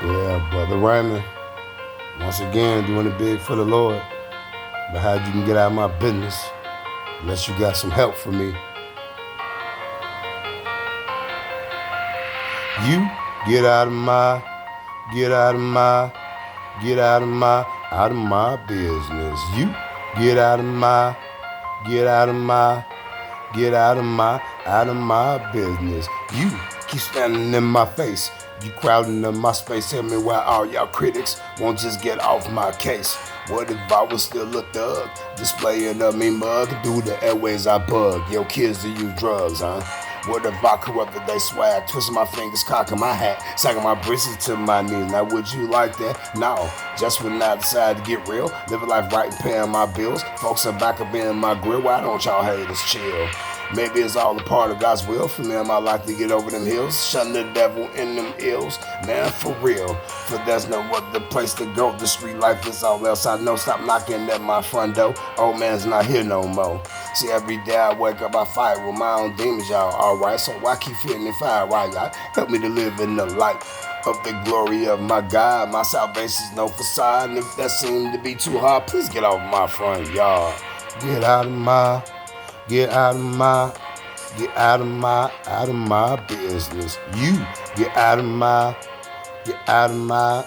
Yeah, Brother Raymond, once again doing it big for the Lord. But how you can get out of my business unless you got some help for me. You get out of my, get out of my, get out of my business. You get out of my, get out of my, get out of my business. You keep standing in my face. You crowding in my space. Tell me why all y'all critics won't just get off my case. What if I was still a thug? Displaying a me mug through the airways I bug. Yo, kids to use drugs, huh? What if I corrupted they swag? Twisting my fingers, cocking my hat, sagging my britches to my knees. Now would you like that? No. Just when I decide to get real, living life right and paying my bills. Folks are back up in my grill. Why don't y'all haters chill? Maybe it's all a part of God's will for me in my life to get over them hills, shutting the devil in them ills. Man, for real, for there's no other place to go. The street life is all else I know. Stop knocking at my front door. Old man's not here no more. See, every day I wake up, I fight with my own demons, y'all. Alright, so why keep feeling the fire? Right, y'all? Help me to live in the light of the glory of my God. My salvation's no facade, and if that seemed to be too hard, please get off my front yard. Get out of my, get out of my, get out of my business. You get out of my, get out of my,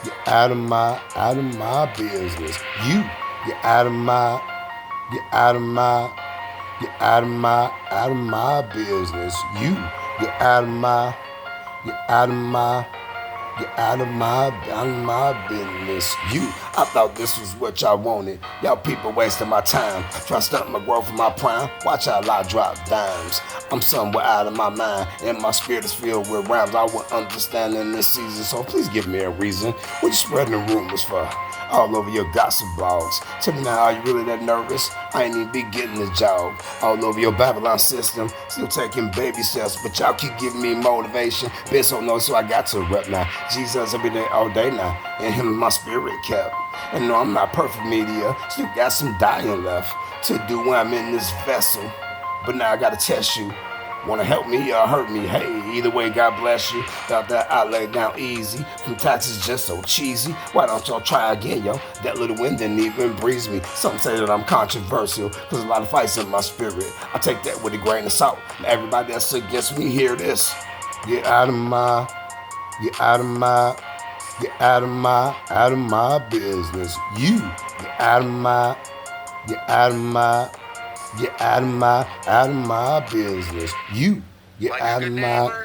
get out of my business. You get out of my, get out of my, get out of my business. You get out of my, get out of my, get out of my business. You, I thought this was what y'all wanted. Y'all people wasting my time. Try to stunt my growth for my prime. Watch how I drop dimes. I'm somewhere out of my mind, and my spirit is filled with rhymes I wouldn't understand in this season. So please give me a reason. What you spreading the rumors for? All over your gossip blogs. Tell me now, are you really that nervous? I ain't even be getting the job. All over your Babylon system, still taking baby steps, but y'all keep giving me motivation. Been so no, so I got to rep now. Jesus every day, all day now, and him my spirit kept. And no, I'm not perfect media, still got some dying left to do when I'm in this vessel. But now I gotta test you. Wanna help me or hurt me? Hey, either way, God bless you. Thought that I laid down easy. From taxes just so cheesy. Why don't y'all try again, yo? That little wind didn't even breeze me. Some say that I'm controversial, cause a lot of fights in my spirit. I take that with a grain of salt. Now everybody that's against me, hear this. Get out of my, get out of my, get out of my business. You get out of my, get out of my, get out of my business. You get out of my